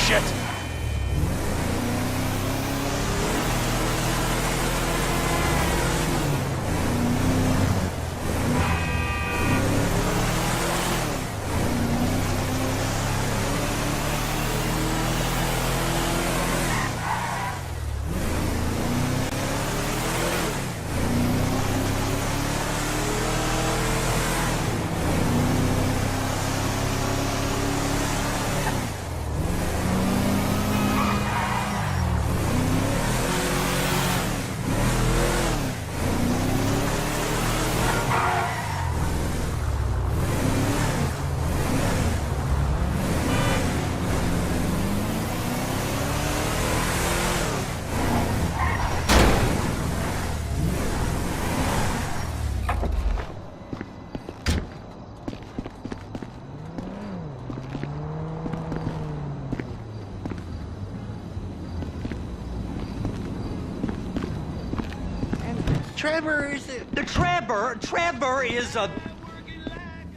shit!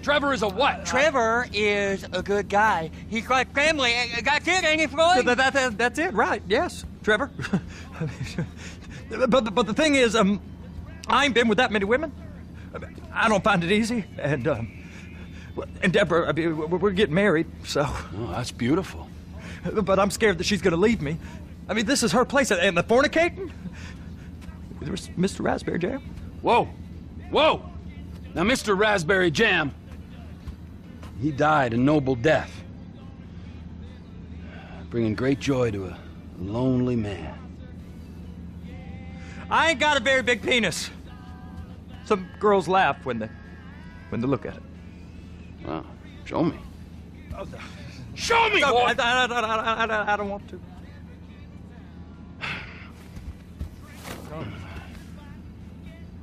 Trevor is a what? Trevor is a good guy. He's like family. That's it, ain't it, Floyd? That's it, right? Yes, Trevor. but the thing is, I ain't been with that many women. I don't find it easy, and Deborah, I mean, we're getting married, so. Oh, that's beautiful. But I'm scared that she's gonna leave me. I mean, this is her place, and the fornicating? There's Mr. Raspberry Jam. Whoa! Whoa! Now, Mr. Raspberry Jam, he died a noble death, bringing great joy to a lonely man. I ain't got a very big penis. Some girls laugh when they look at it. Wow, show me. Oh, no. Show me, No, boy! I don't want to.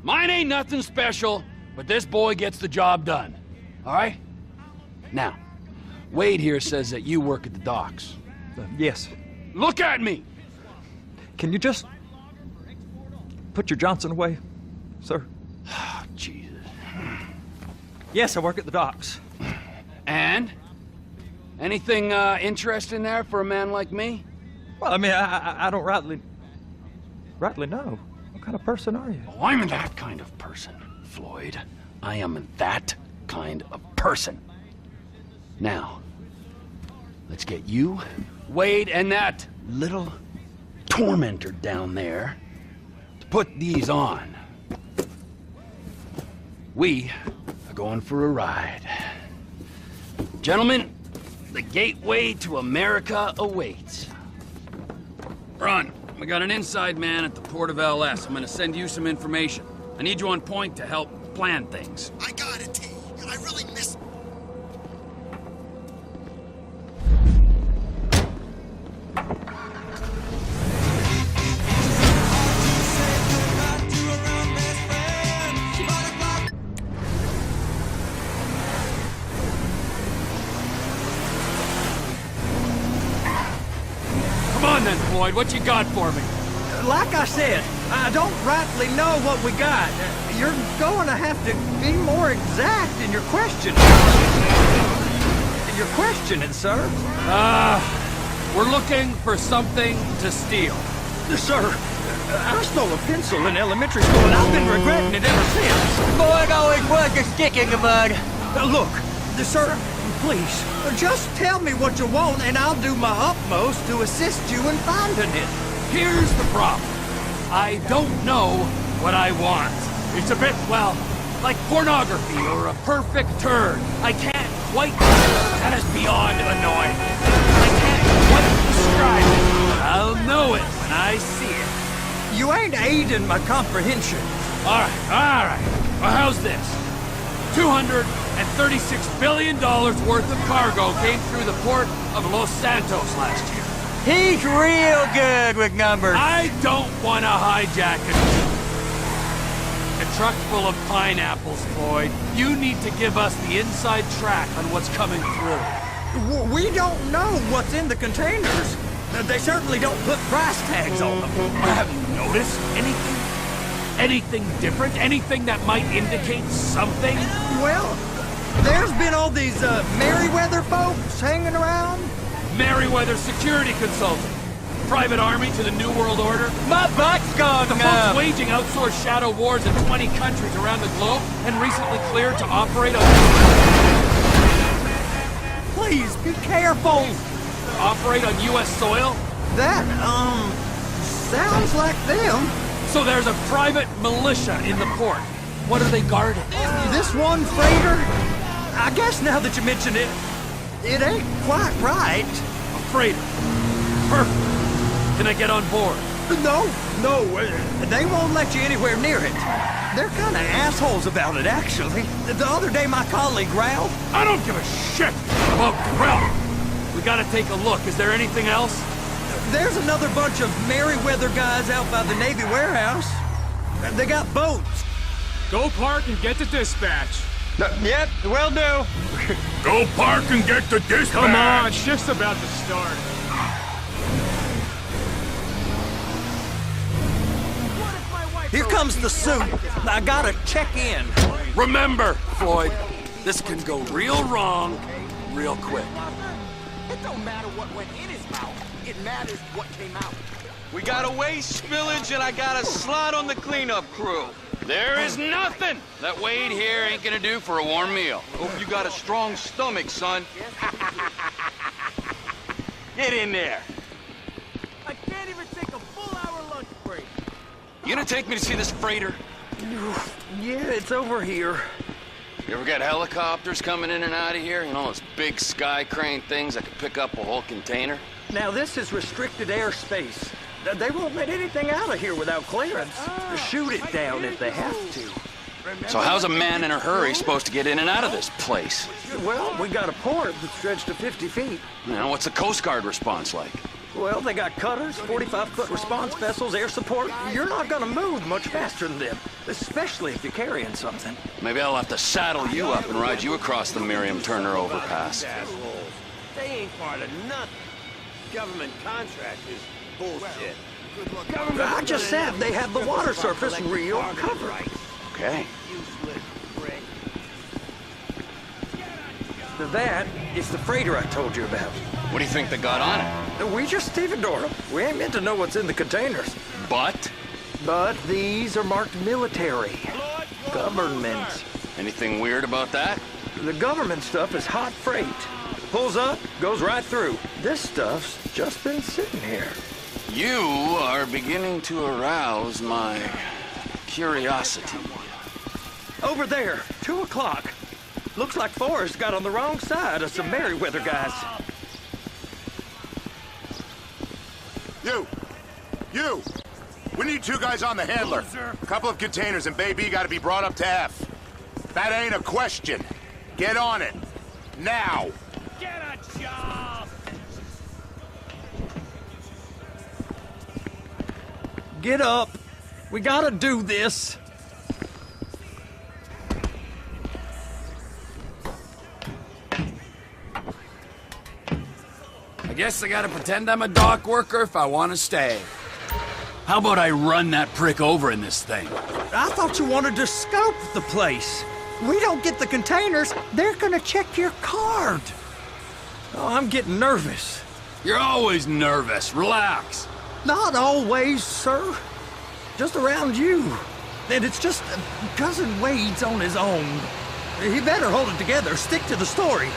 Mine ain't nothing special, but this boy gets the job done. All right? Now, Wade here says that you work at the docks. Yes. Look at me! Can you just put your Johnson away, sir? Oh, Jesus. Yes, I work at the docks. And? Anything interesting there for a man like me? Well, I mean, I don't rightly know. What kind of person are you? Oh, I'm that kind of person, Floyd. I am that kind of person. Now, let's get you, Wade, and that little tormentor down there to put these on. We are going for a ride. Gentlemen, the gateway to America awaits. Run. We got an inside man at the port of LS. I'm gonna send you some information. I need you on point to help plan things. I got it, T. I really miss... Come on then, Floyd. What you got for me? Like I said, I don't rightly know what we got. You're going to have to be more exact in your questioning. Sir. We're looking for something to steal. Sir, I stole a pencil in elementary school, and I've been regretting it ever since. Floyd always was a stick in the mud. Look, sir, please, just tell me what you want, and I'll do my utmost to assist you in finding it. Here's the problem. I don't know what I want. It's a bit, well, like pornography or a perfect turn. I can't quite... That is beyond annoying. I can't quite describe it, but I'll know it when I see it. You ain't aiding my comprehension. All right. Well, how's this? $236 billion worth of cargo came through the port of Los Santos last year. He's real good with numbers. I don't want to hijack a truck full of pineapples, Floyd. You need to give us the inside track on what's coming through. We don't know what's in the containers. They certainly don't put price tags on them. Have you noticed anything? Anything different? Anything that might indicate something? Well, there's been all these Merryweather folks hanging around. Merryweather Security Consulting. Private army to the New World Order. My butt's gone The folks waging outsourced shadow wars in 20 countries around the globe and recently cleared to operate on... Please, be careful! Operate on U.S. soil? That, sounds like them. So there's a private militia in the port. What are they guarding? This one freighter? I guess now that you mention it, it ain't quite right. A freighter. Perfect. Can I get on board? No, they won't let you anywhere near it. They're kind of assholes about it, actually. The other day, my colleague growled. I don't give a shit about Grell. We gotta take a look. Is there anything else? There's another bunch of Merryweather guys out by the Navy warehouse. They got boats. Go park and get the dispatch. Yep, will do. Go park and get the dispatch! Come on, shift's about to start. Here comes the suit. I gotta check in. Remember, Floyd, this can go real wrong real quick. It don't matter what went in his mouth. It matters what came out. We got a waste spillage and I got a slot on the cleanup crew. There is nothing that Wade here ain't gonna do for a warm meal. Hope you got a strong stomach, son. Get in there. I can't even take a full-hour lunch break. You gonna take me to see this freighter? Yeah, it's over here. You ever got helicopters coming in and out of here? You know, those big sky crane things that could pick up a whole container? Now, this is restricted airspace. They won't let anything out of here without clearance. Shoot it down if they have to. So how's a man in a hurry supposed to get in and out of this place? Well, we got a port that stretched to 50 feet. You know, what's the Coast Guard response like? Well, they got cutters, 45-foot response vessels, air support. You're not gonna move much faster than them, especially if you're carrying something. Maybe I'll have to saddle you up and ride you across the Miriam Turner overpass. Assholes. They ain't part of nothing. Government contract is bullshit. I just said they have the water surface real covered. Okay. Useless prick. That is the freighter I told you about. What do you think they got on it? We just stevedore them. We ain't meant to know what's in the containers. But? But these are marked military. Government. Anything weird about that? The government stuff is hot freight. Pulls up, goes right through. This stuff's just been sitting here. You are beginning to arouse my curiosity. Over there, 2 o'clock. Looks like Forrest got on the wrong side of some Merryweather guys. You! We need 2 guys on the handler. A couple of containers and Baby gotta be brought up to F. That ain't a question. Get on it. Now! Get a job! Get up. We gotta do this. I guess I gotta pretend I'm a dock worker if I want to stay. How about I run that prick over in this thing? I thought you wanted to scope the place. We don't get the containers, they're gonna check your card. Oh, I'm getting nervous. You're always nervous. Relax. Not always, sir. Just around you. And it's just Cousin Wade's on his own. He better hold it together, stick to the story.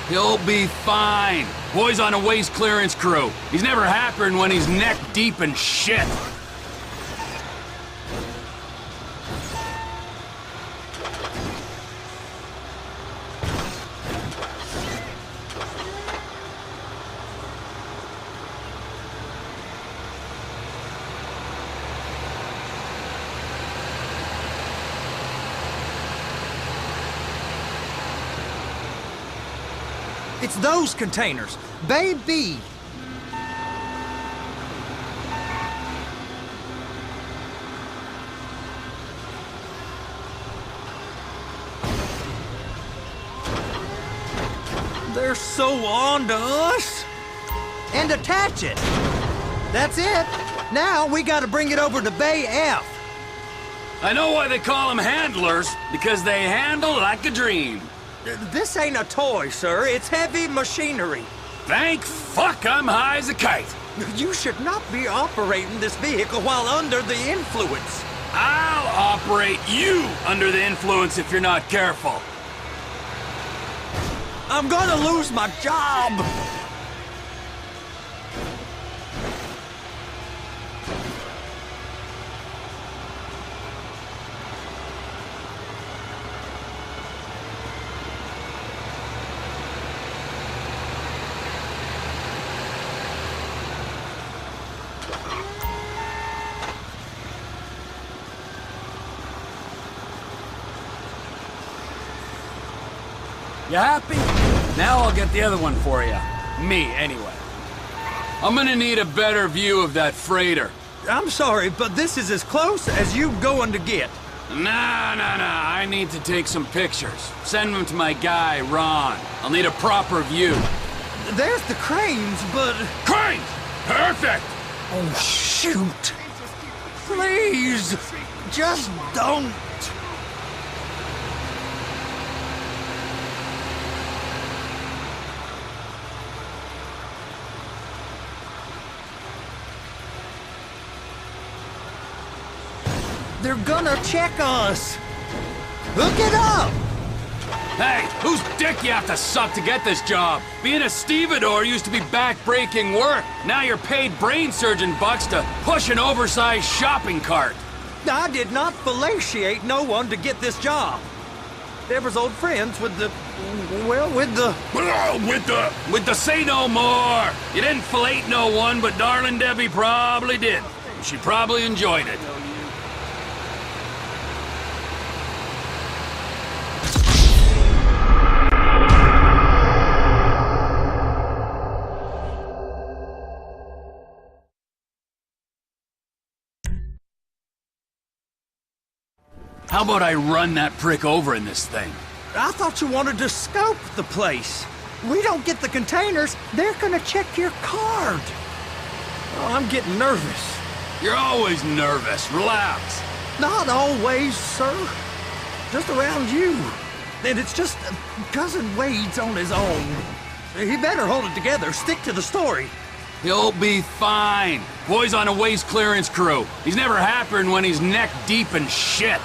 He'll be fine. Boy's on a waste clearance crew. He's never happier than when he's neck deep in shit. It's those containers. Baby. They're so on to us. And attach it. That's it. Now we gotta bring it over to Bay F. I know why they call them handlers, because they handle like a dream. This ain't a toy, sir. It's heavy machinery. Thank fuck I'm high as a kite. You should not be operating this vehicle while under the influence. I'll operate you under the influence if you're not careful. I'm gonna lose my job. You happy? Now I'll get the other one for you. Me, anyway. I'm gonna need a better view of that freighter. I'm sorry, but this is as close as you going to get. Nah. I need to take some pictures. Send them to my guy, Ron. I'll need a proper view. There's the cranes, but... Cranes! Perfect! Oh, shoot. Please, just don't. They're gonna check us. Hook it up. Hey, whose dick you have to suck to get this job? Being a stevedore used to be back-breaking work. Now you're paid brain surgeon bucks to push an oversized shopping cart. I did not fellatiate no one to get this job. Deborah's old friends with the... well, with the... With the say no more. You didn't fillet no one, but darling Debbie probably did. She probably enjoyed it. How about I run that prick over in this thing? I thought you wanted to scope the place. We don't get the containers, they're gonna check your card. Oh, I'm getting nervous. You're always nervous. Relax. Not always, sir. Just around you. And it's just Cousin Wade's on his own. He better hold it together, stick to the story. He'll be fine. Boy's on a waste clearance crew. He's never happier when he's neck deep in shit.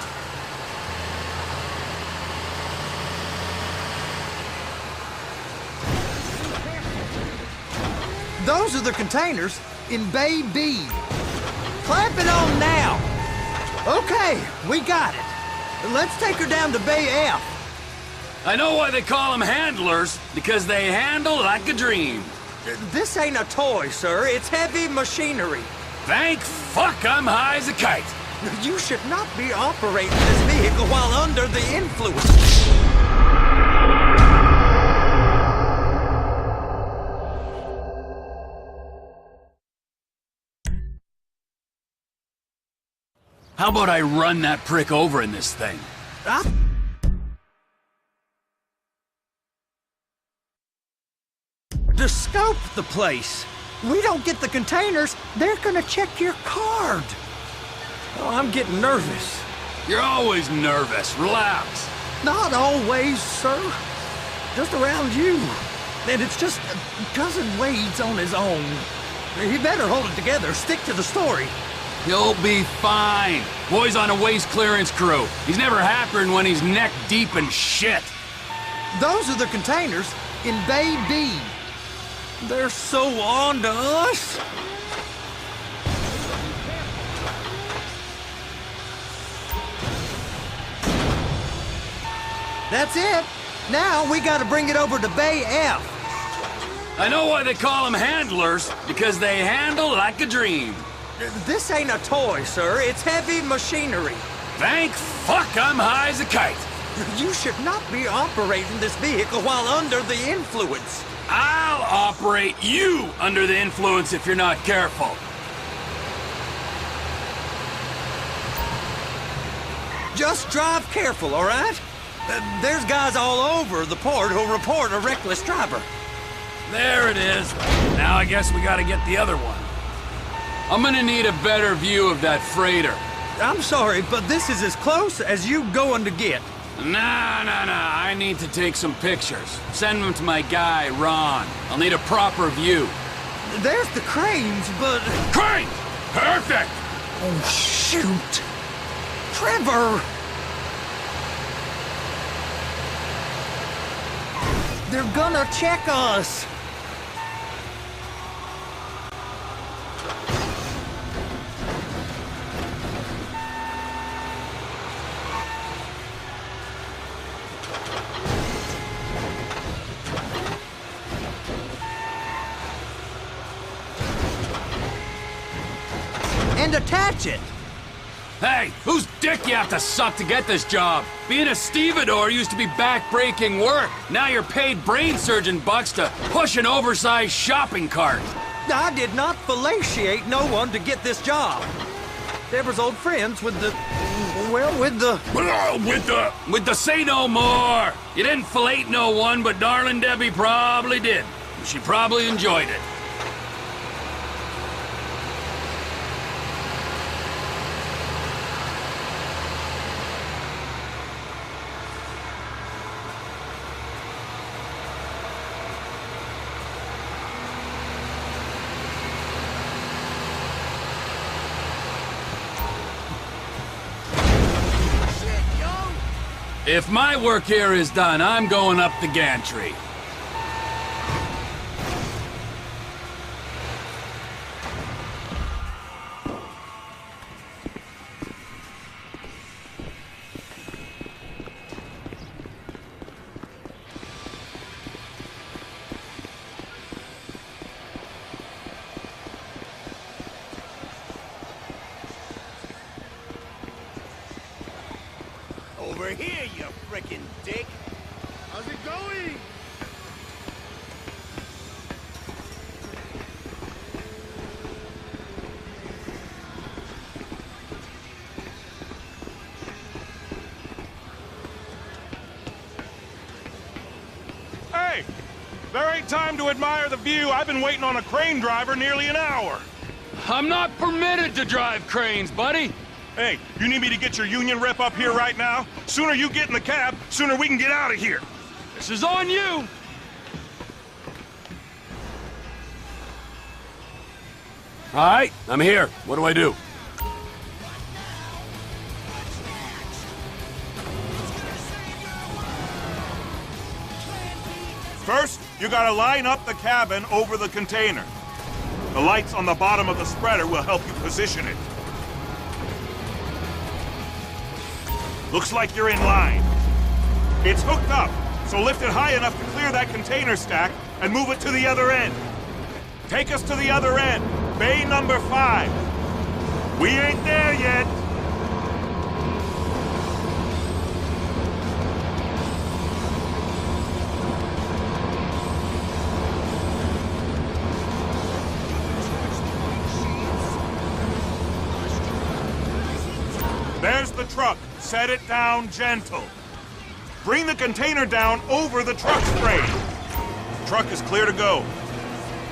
Those are the containers in Bay B. Clamp it on now. Okay, we got it. Let's take her down to Bay F. I know why they call them handlers, because they handle like a dream. This ain't a toy, sir. It's heavy machinery. Thank fuck I'm high as a kite. You should not be operating this vehicle while under the influence. How about I run that prick over in this thing? To scope the place. We don't get the containers, they're gonna check your card. Oh, I'm getting nervous. You're always nervous. Relax. Not always, sir. Just around you. And it's just Cousin Wade's on his own. He better hold it together, stick to the story. He'll be fine. Boy's on a waste clearance crew. He's never happier when he's neck deep in shit. Those are the containers in Bay B. They're so on to us. That's it. Now we gotta bring it over to Bay F. I know why they call them handlers, because they handle like a dream. This ain't a toy, sir. It's heavy machinery. Thank fuck I'm high as a kite. You should not be operating this vehicle while under the influence. I'll operate you under the influence if you're not careful. Just drive careful, all right? There's guys all over the port who'll report a reckless driver. There it is. Now I guess we gotta get the other one. I'm gonna need a better view of that freighter. I'm sorry, but this is as close as you going to get. Nah. I need to take some pictures. Send them to my guy, Ron. I'll need a proper view. There's the cranes, but... Crane! Perfect! Oh, shoot! Trevor! They're gonna check us! And attach it! Hey, whose dick you have to suck to get this job? Being a stevedore used to be back-breaking work. Now you're paid brain surgeon bucks to push an oversized shopping cart. I did not fellatiate no one to get this job. Deborah's old friends with the... well, with the say no more. You didn't fillet no one, but darling Debbie probably did. She probably enjoyed it. If my work here is done, I'm going up the gantry. Over here, you frickin' dick! How's it going? Hey! There ain't time to admire the view. I've been waiting on a crane driver nearly an hour. I'm not permitted to drive cranes, buddy. Hey, you need me to get your union rep up here right now? Sooner you get in the cab, sooner we can get out of here. This is on you. All right, I'm here. What do I do? First, you gotta line up the cabin over the container. The lights on the bottom of the spreader will help you position it. Looks like you're in line. It's hooked up, so lift it high enough to clear that container stack and move it to the other end. Take us to the other end, bay number 5. We ain't there yet. There's the truck. Set it down gentle. Bring the container down over the truck's frame. Truck is clear to go.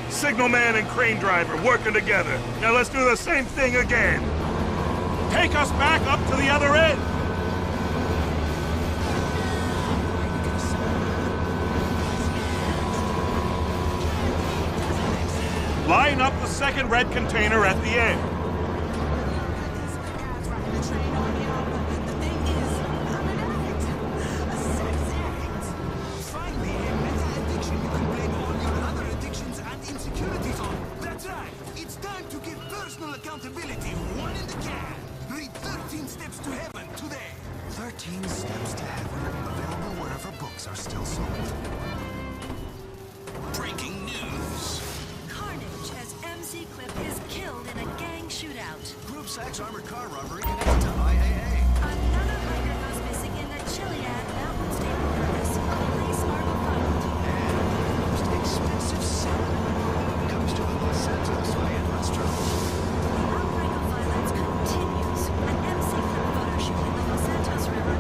Signalman and crane driver working together. Now let's do the same thing again. Take us back up to the other end. Line up the second red container at the end. Accountability, one in the can. Read 13 Steps to Heaven today. 13 Steps to Heaven, available wherever books are still sold. Breaking news. Carnage as MC Clip is killed in a gang shootout. Group Sachs armored car robbery connected to IAA. Another biker goes missing in the Chiliad Mountain State Forest. Police are befuddled. And the most expensive salmon comes to a Los Santos high-end restaurant.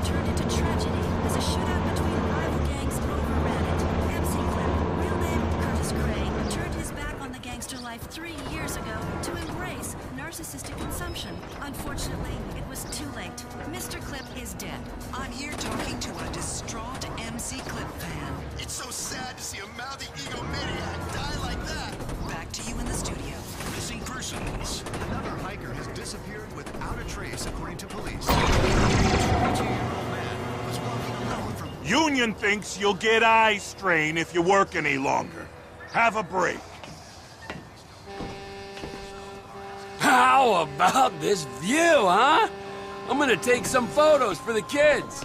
Turned into tragedy as a shootout between rival gangs overran it. MC Clip, real name Curtis Gray, turned his back on the gangster life life 3 years ago to embrace narcissistic consumption. Unfortunately, it was too late. Mr. Clip is dead. I'm here talking to a distraught MC Clip fan. It's so sad to see a mouthy egomaniac die like that. Back to you in the studio. Missing persons. Another hiker has disappeared without a trace, according to police. Union thinks you'll get eye strain if you work any longer. Have a break. How about this view, huh? I'm gonna take some photos for the kids.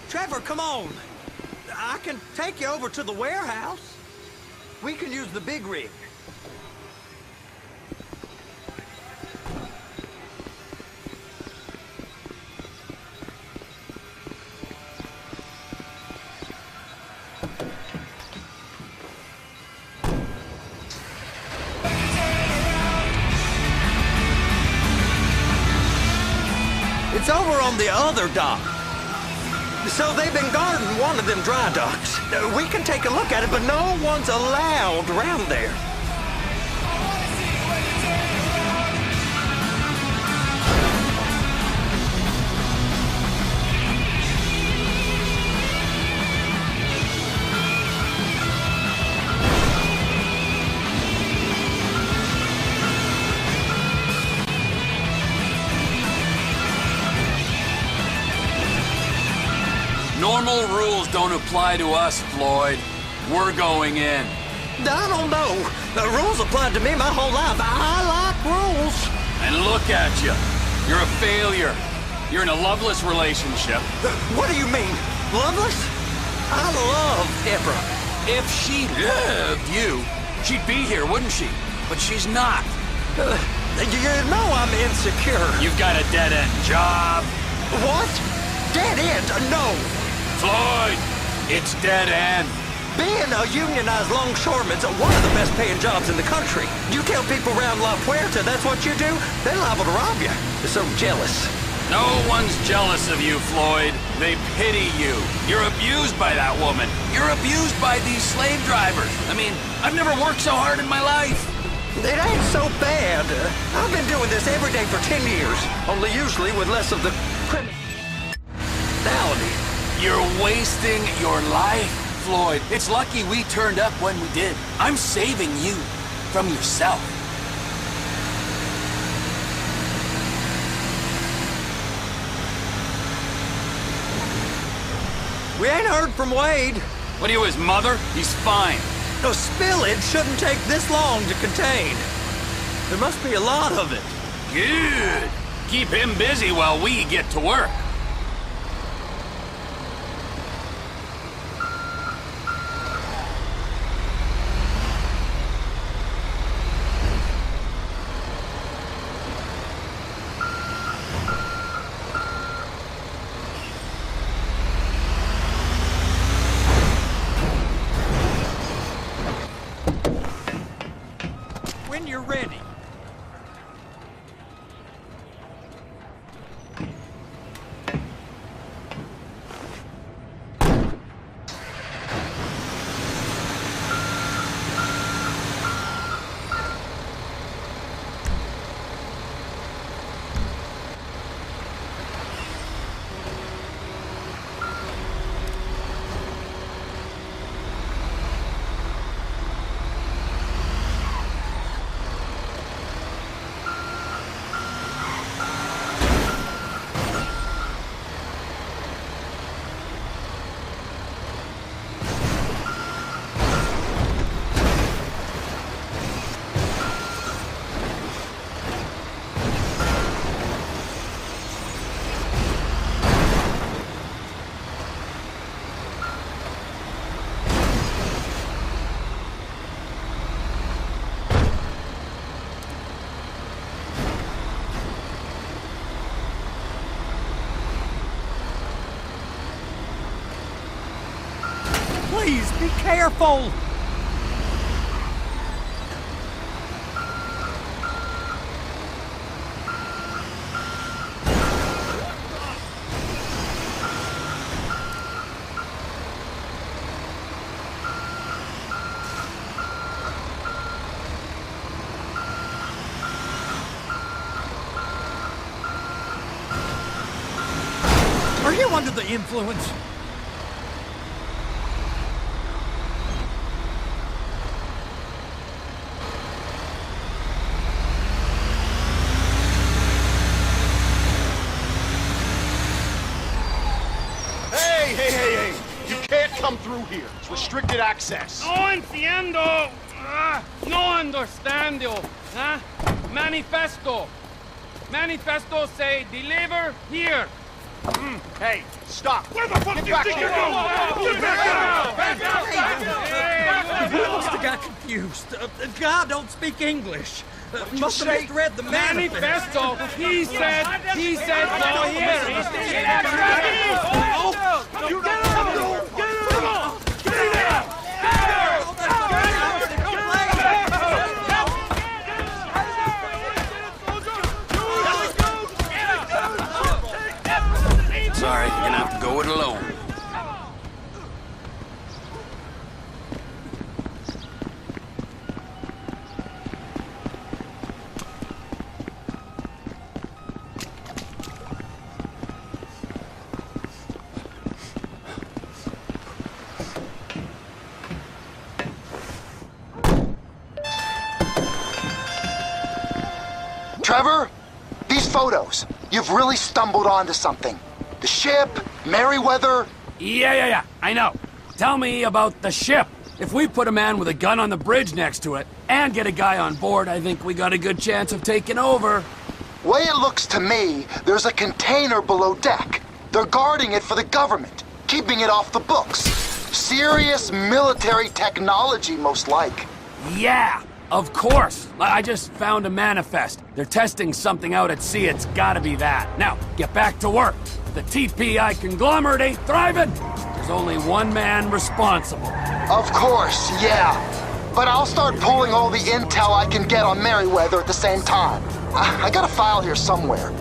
Trevor, come on. I can take you over to the warehouse. We can use the big rig. It's over on the other dock. So they've been guarding one of them dry docks. We can take a look at it, but no one's allowed around there. Normal rules don't apply to us, Floyd. We're going in. I don't know. The rules applied to me my whole life. I like rules. And look at you. You're a failure. You're in a loveless relationship. What do you mean? Loveless? I love Deborah. If she loved you, she'd be here, wouldn't she? But she's not. You know I'm insecure. You've got a dead-end job. What? Dead end? No. Floyd, it's dead end. Being a unionized longshoreman's one of the best paying jobs in the country. You tell people around La Puerta that's what you do, they're liable to rob you. They're so jealous. No one's jealous of you, Floyd. They pity you. You're abused by that woman. You're abused by these slave drivers. I mean, I've never worked so hard in my life. It ain't so bad. I've been doing this every day for 10 years, only usually with less of the criminality. You're wasting your life, Floyd. It's lucky we turned up when we did. I'm saving you from yourself. We ain't heard from Wade. What are you, his mother? He's fine. No, spillage shouldn't take this long to contain. There must be a lot of it. Good. Keep him busy while we get to work. ready. Please, be careful! Are you under the influence? Hey! You can't come through here. It's restricted access. No entiendo. No understando. Huh? Manifesto. Manifesto say deliver here. Hey, stop. Where the fuck do you think you're going? I must have got confused. God don't speak English. Must have misread the manifesto. He said go here. Sorry, you're gonna have to go it alone. Trevor, these photos, you've really stumbled onto something. The ship, Merryweather. Yeah, I know. Tell me about the ship. If we put a man with a gun on the bridge next to it and get a guy on board, I think we got a good chance of taking over. Way it looks to me, there's a container below deck. They're guarding it for the government, keeping it off the books. Serious military technology, most like. Yeah, of course. I just found a manifest. They're testing something out at sea. It's gotta be that. Now, get back to work. The TPI conglomerate ain't thriving. There's only one man responsible. Of course, yeah. But I'll start pulling all the intel I can get on Merryweather at the same time. I got a file here somewhere.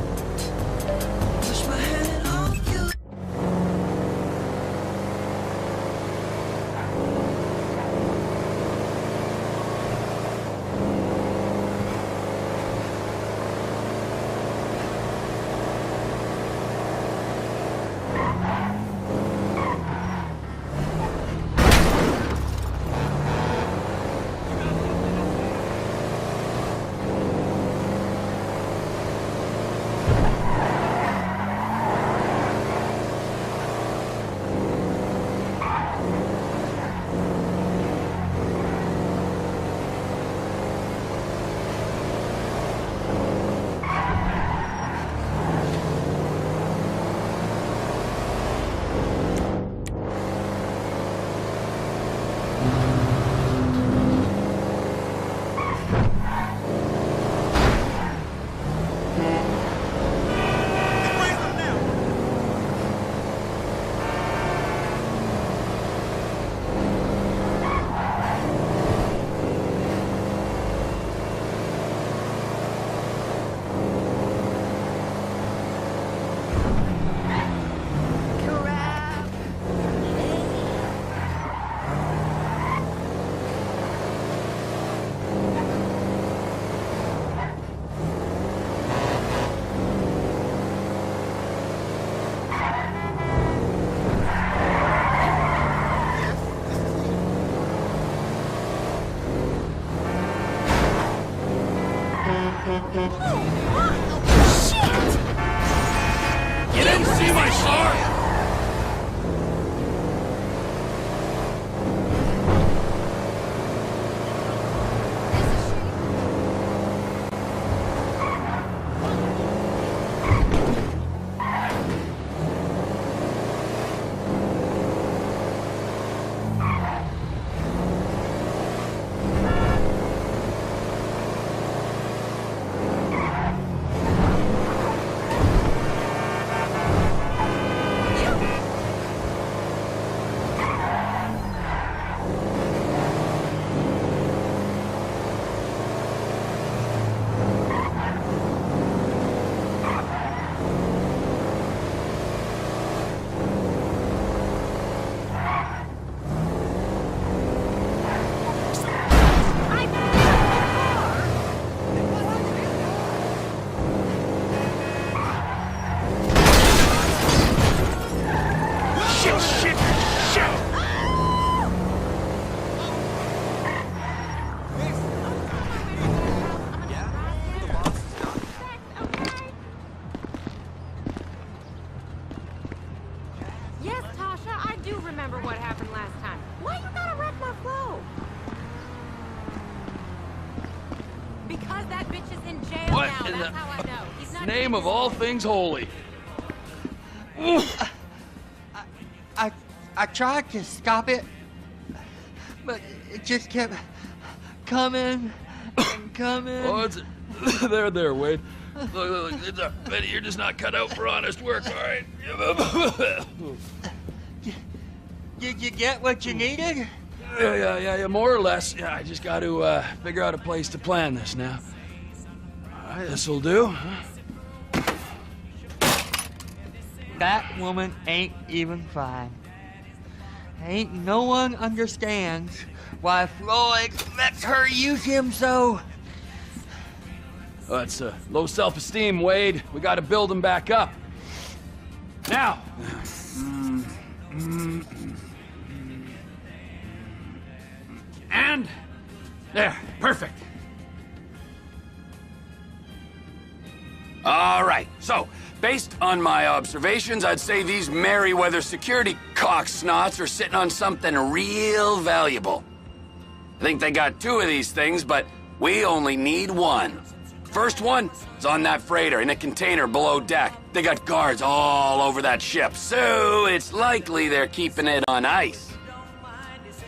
You didn't see my sword? Yes, Tasha, I do remember what happened last time. Why you gotta wreck my flow? Because that bitch is in jail What now, in that's the how I know. He's not name of all things holy? I tried to stop it, but it just kept coming and coming. Oh, it's there, Wade. Look, Betty, you're just not cut out for honest work, all right? Did you get what you needed? Yeah, more or less. Yeah, I just got to figure out a place to plan this now. All right, this'll do. Huh? That woman ain't even fine. Ain't no one understands why Floyd lets her use him so. Oh, that's low self-esteem, Wade. We got to build him back up. Now. And there, perfect. All right, so based on my observations, I'd say these Merryweather security cocksnots are sitting on something real valuable. I think they got 2 of these things, but we only need 1. First one is on that freighter in a container below deck. They got guards all over that ship, so it's likely they're keeping it on ice.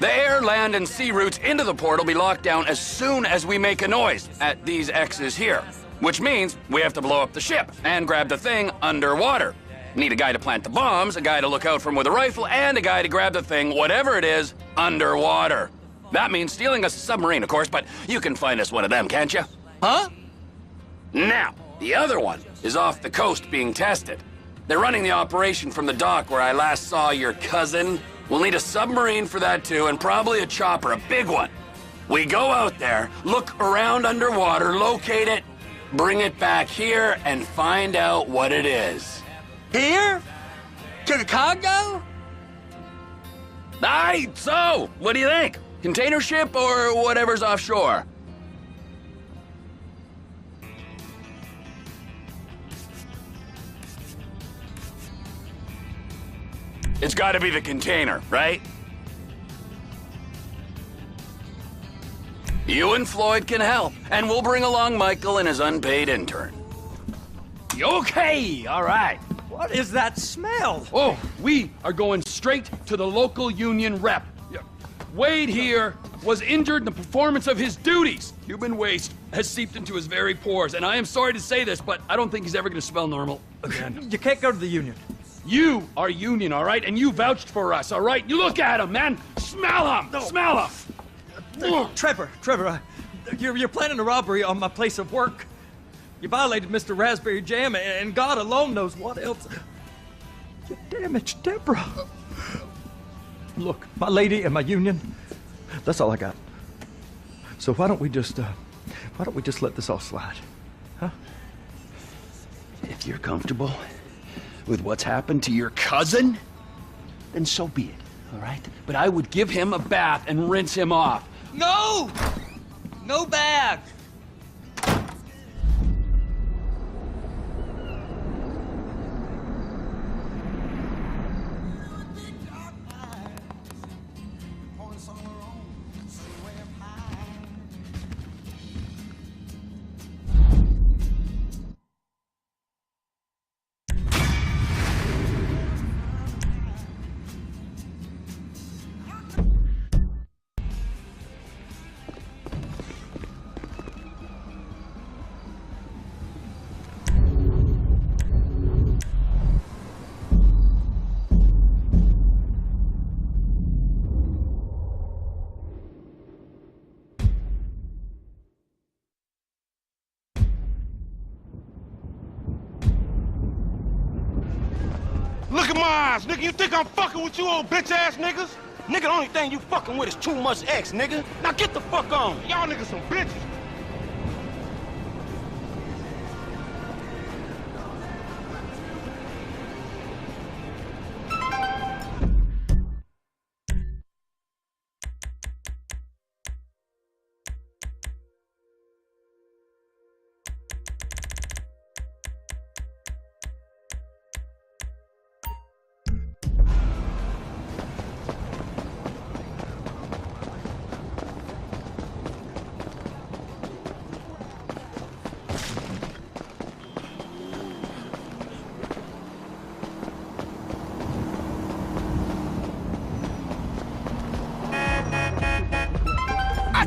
The air, land, and sea routes into the port will be locked down as soon as we make a noise at these X's here. Which means we have to blow up the ship and grab the thing underwater. Need a guy to plant the bombs, a guy to look out for him with a rifle, and a guy to grab the thing, whatever it is, underwater. That means stealing us a submarine, of course, but you can find us one of them, can't you? Huh? Now, the other one is off the coast being tested. They're running the operation from the dock where I last saw your cousin. We'll need a submarine for that too, and probably a chopper, a big one. We go out there, look around underwater, locate it, bring it back here, and find out what it is. Here? To the Congo? Aye, so, what do you think? Container ship or whatever's offshore? It's gotta be the container, right? You and Floyd can help, and we'll bring along Michael and his unpaid intern. Okay, all right. What is that smell? Oh, we are going straight to the local union rep. Wade here was injured in the performance of his duties. Human waste has seeped into his very pores, and I am sorry to say this, but I don't think he's ever going to smell normal again. You can't go to the union. You are union, all right? And you vouched for us, all right? You look at him, man. Smell him. No. Smell him. Trevor, you're planning a robbery on my place of work. You violated Mr. Raspberry Jam, and God alone knows what else. You damaged Deborah. Look, my lady and my union, that's all I got. So why don't we just let this all slide, huh? If you're comfortable with what's happened to your cousin, then so be it, all right? But I would give him a bath and rinse him off. No! No bag! Look at my eyes, nigga. You think I'm fucking with you old bitch-ass niggas? Nigga, the only thing you fucking with is too much X, nigga. Now get the fuck on. Y'all niggas some bitches.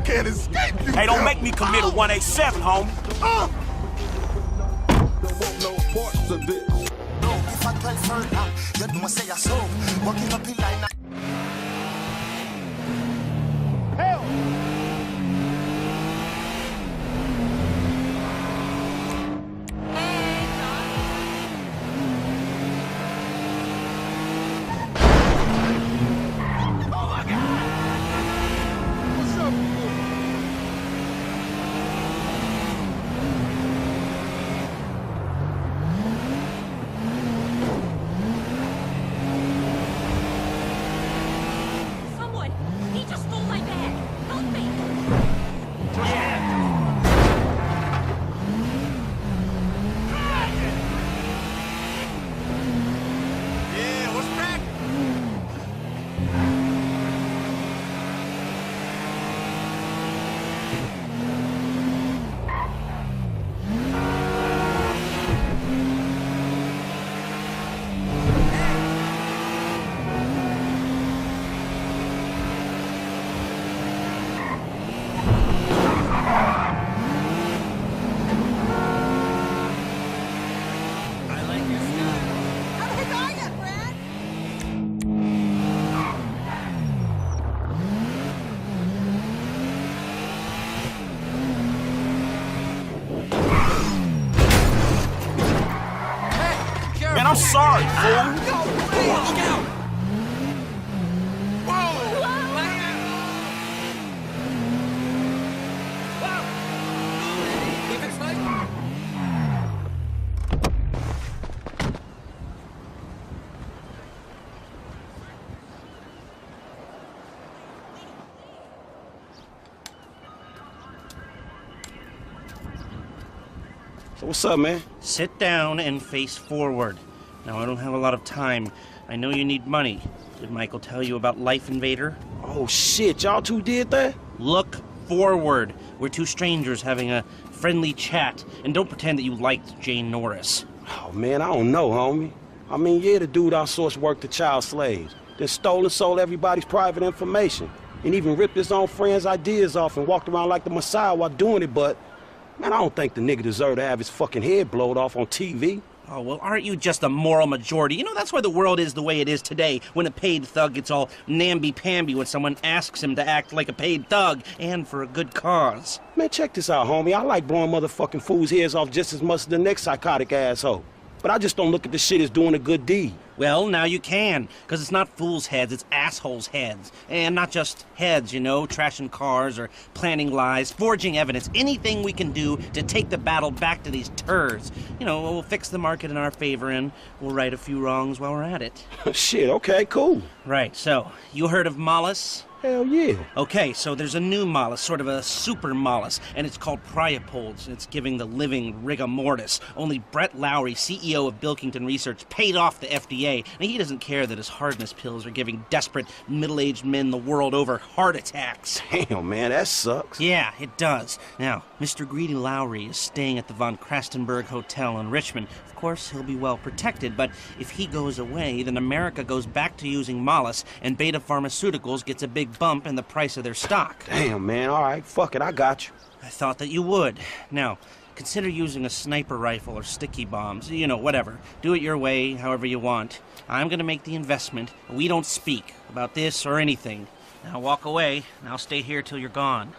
Can't escape you. Hey, don't make me commit a 187, homie. No parts of this. No, if I try further, you don't say so. Walking up in line. Hell. I'm sorry, fool. Look out! So what's up, man? Sit down and face forward. Now, I don't have a lot of time. I know you need money. Did Michael tell you about Life Invader? Oh, shit. Y'all two did that? Look forward. We're two strangers having a friendly chat. And don't pretend that you liked Jane Norris. Oh, man, I don't know, homie. I mean, yeah, the dude outsourced work to child slaves. Then stole and sold everybody's private information. And even ripped his own friends' ideas off and walked around like the Messiah while doing it, but... Man, I don't think the nigga deserved to have his fucking head blowed off on TV. Oh, well, aren't you just a moral majority? You know, that's why the world is the way it is today, when a paid thug gets all namby-pamby when someone asks him to act like a paid thug, and for a good cause. Man, check this out, homie. I like blowing motherfucking fools' heads off just as much as the next psychotic asshole. But I just don't look at this shit as doing a good deed. Well, now you can, because it's not fools' heads, it's assholes' heads. And not just heads, you know, trashing cars or planning lies, forging evidence, anything we can do to take the battle back to these turds. You know, we'll fix the market in our favor and we'll right a few wrongs while we're at it. Shit, okay, cool. Right, so, you heard of Mollis? Hell yeah. Okay, so there's a new mollusk, sort of a super mollusk, and it's called Priapods. It's giving the living rigor mortis. Only Brett Lowry, CEO of Bilkington Research, paid off the FDA, and he doesn't care that his hardness pills are giving desperate, middle-aged men the world over heart attacks. Damn, man, that sucks. Yeah, it does. Now, Mr. Greedy Lowry is staying at the Von Krastenberg Hotel in Richmond. Of course, he'll be well protected, but if he goes away, then America goes back to using mollusk, and Beta Pharmaceuticals gets a big bump in the price of their stock. Damn, man, all right, fuck it, I got you. I thought that you would. Now, consider using a sniper rifle or sticky bombs, you know, whatever. Do it your way, however you want. I'm gonna make the investment. We don't speak about this or anything. Now walk away, and I'll stay here till you're gone.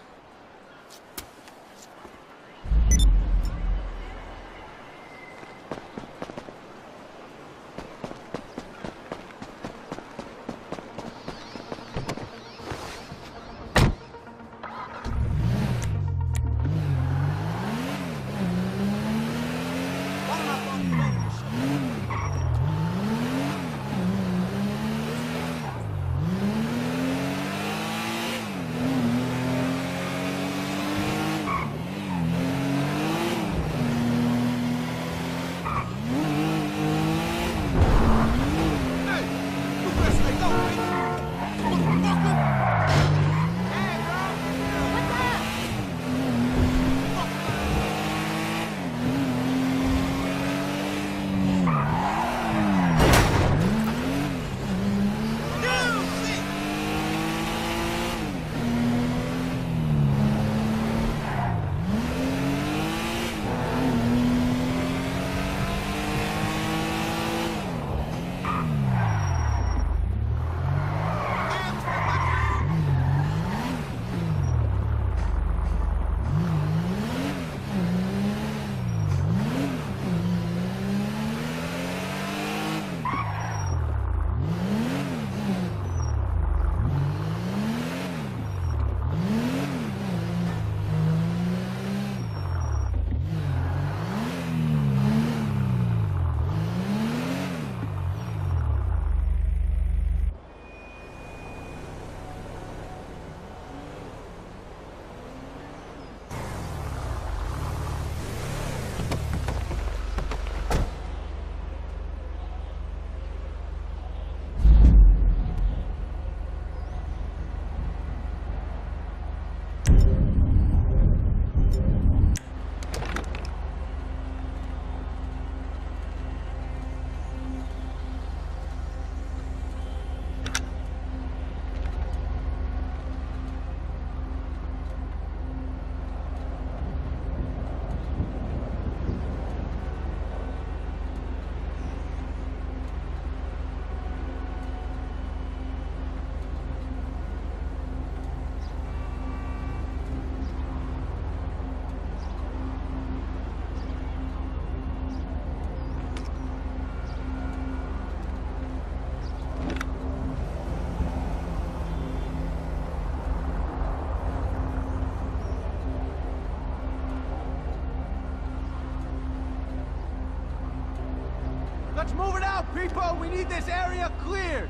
Trucks moving out, people! We need this area cleared!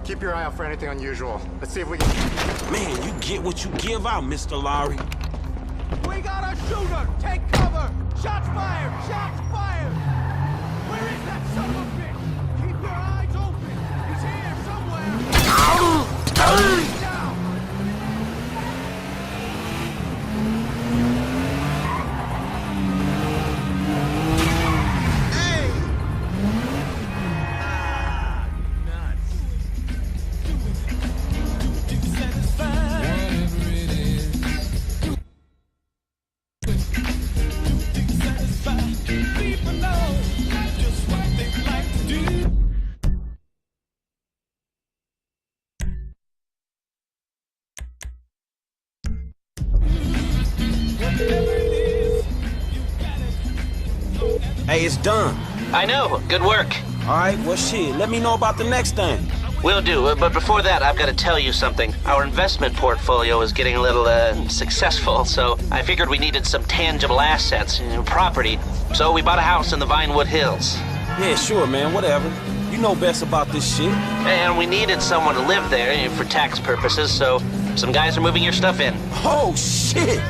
Keep your eye out for anything unusual. Let's see if we can... Man, you get what you give out, Mr. Lowry. We got a shooter! Take cover! Shots fired! Shots fired! Where is that son of a bitch? Keep your eyes open! He's here somewhere! He's down! Hey, it's done. I know. Good work. All right, well, shit. Let me know about the next thing. Will do, but before that, I've got to tell you something. Our investment portfolio is getting a little, successful, so I figured we needed some tangible assets, property. So we bought a house in the Vinewood Hills. Yeah, sure, man, whatever. You know best about this shit. And we needed someone to live there for tax purposes, so some guys are moving your stuff in. Oh, shit!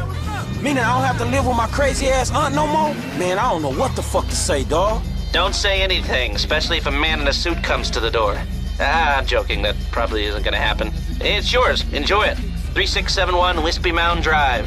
Meaning I don't have to live with my crazy-ass aunt no more? Man, I don't know what the fuck to say, dawg. Don't say anything, especially if a man in a suit comes to the door. I'm joking. That probably isn't gonna happen. It's yours. Enjoy it. 3671 Wispy Mound Drive.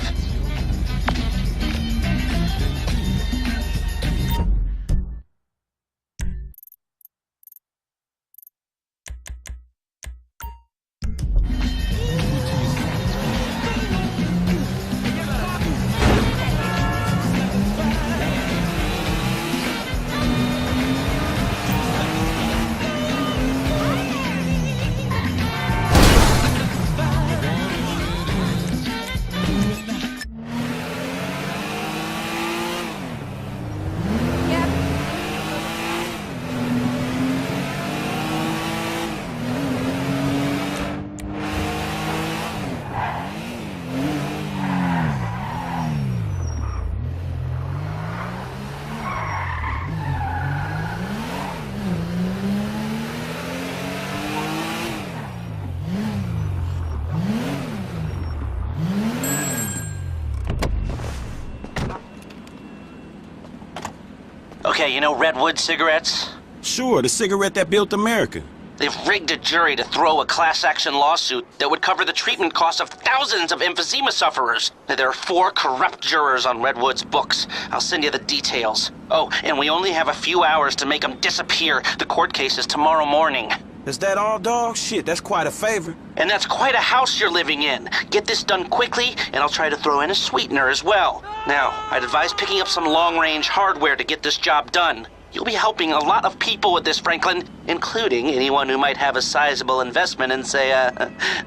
Okay, you know Redwood cigarettes? Sure, the cigarette that built America. They've rigged a jury to throw a class-action lawsuit that would cover the treatment costs of thousands of emphysema sufferers. There are 4 corrupt jurors on Redwood's books. I'll send you the details. Oh, and we only have a few hours to make them disappear. The court case is tomorrow morning. Is that all, dog? Shit, that's quite a favor. And that's quite a house you're living in. Get this done quickly, and I'll try to throw in a sweetener as well. Now, I'd advise picking up some long-range hardware to get this job done. You'll be helping a lot of people with this, Franklin, including anyone who might have a sizable investment in, say,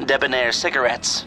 debonair cigarettes.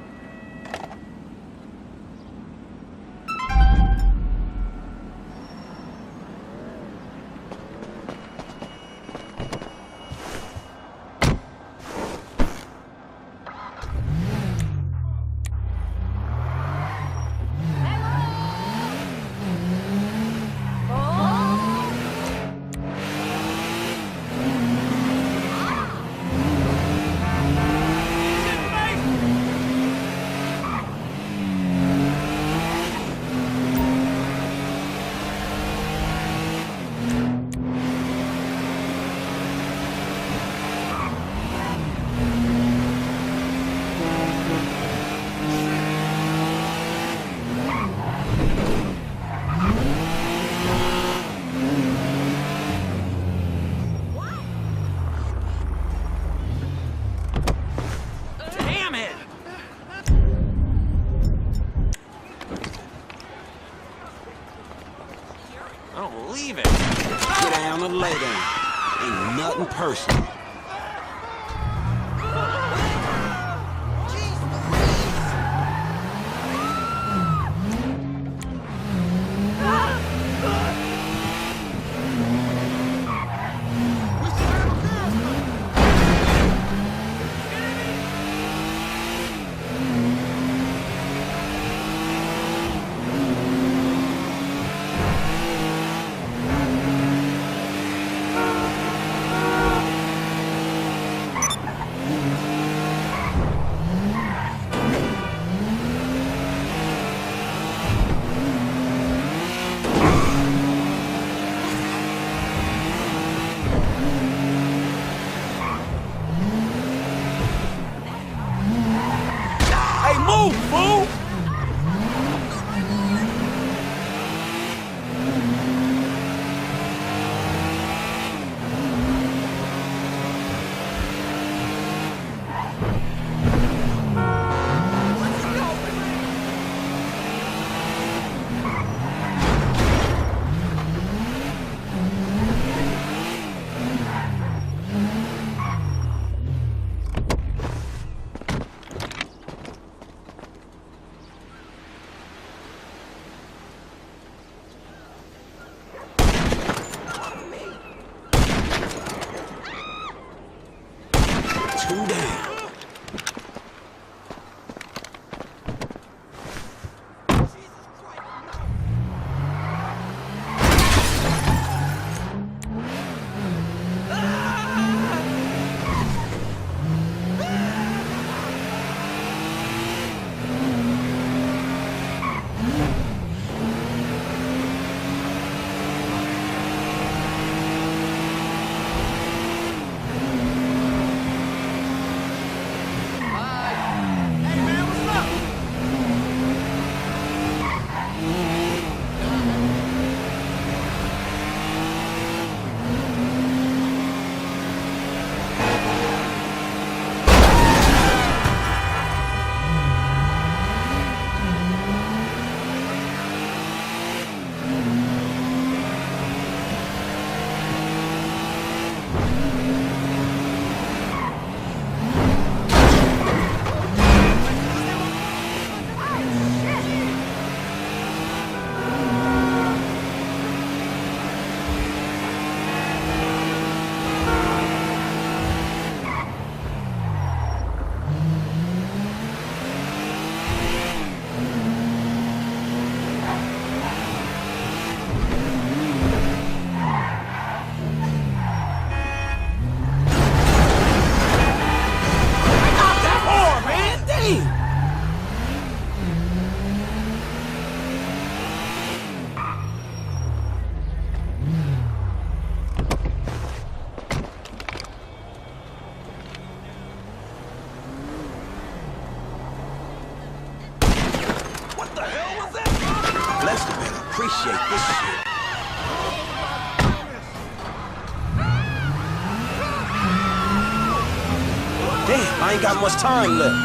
believe it. Get down and lay down. Ain't nothing personal. Move, fool! Two down. Lester better appreciate this shit. Damn, I ain't got much time left.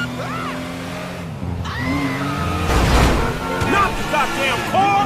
Knock the goddamn car!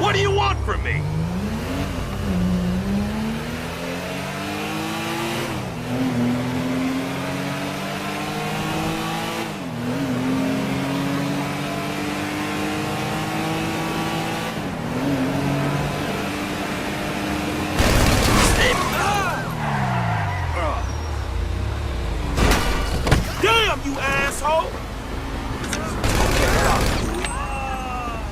What do you want from me? Damn, you asshole!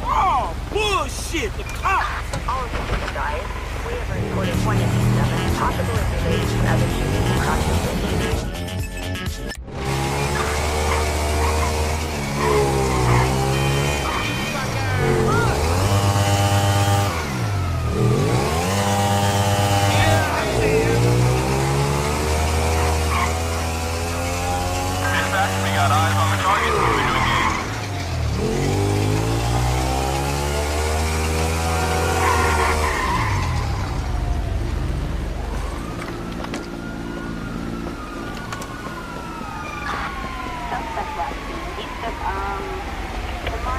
Oh, bullshit! The cops! All units died. We have reported 187, possibly related to other shootings across the city. We got eyes on the target. Moving to engage.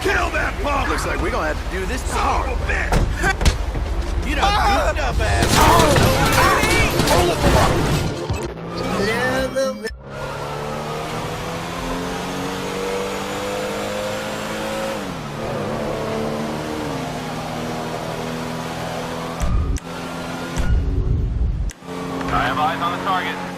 Kill that punk! Looks like we're gonna have to do this Son of a bitch! You done goofed up, I have eyes on the target.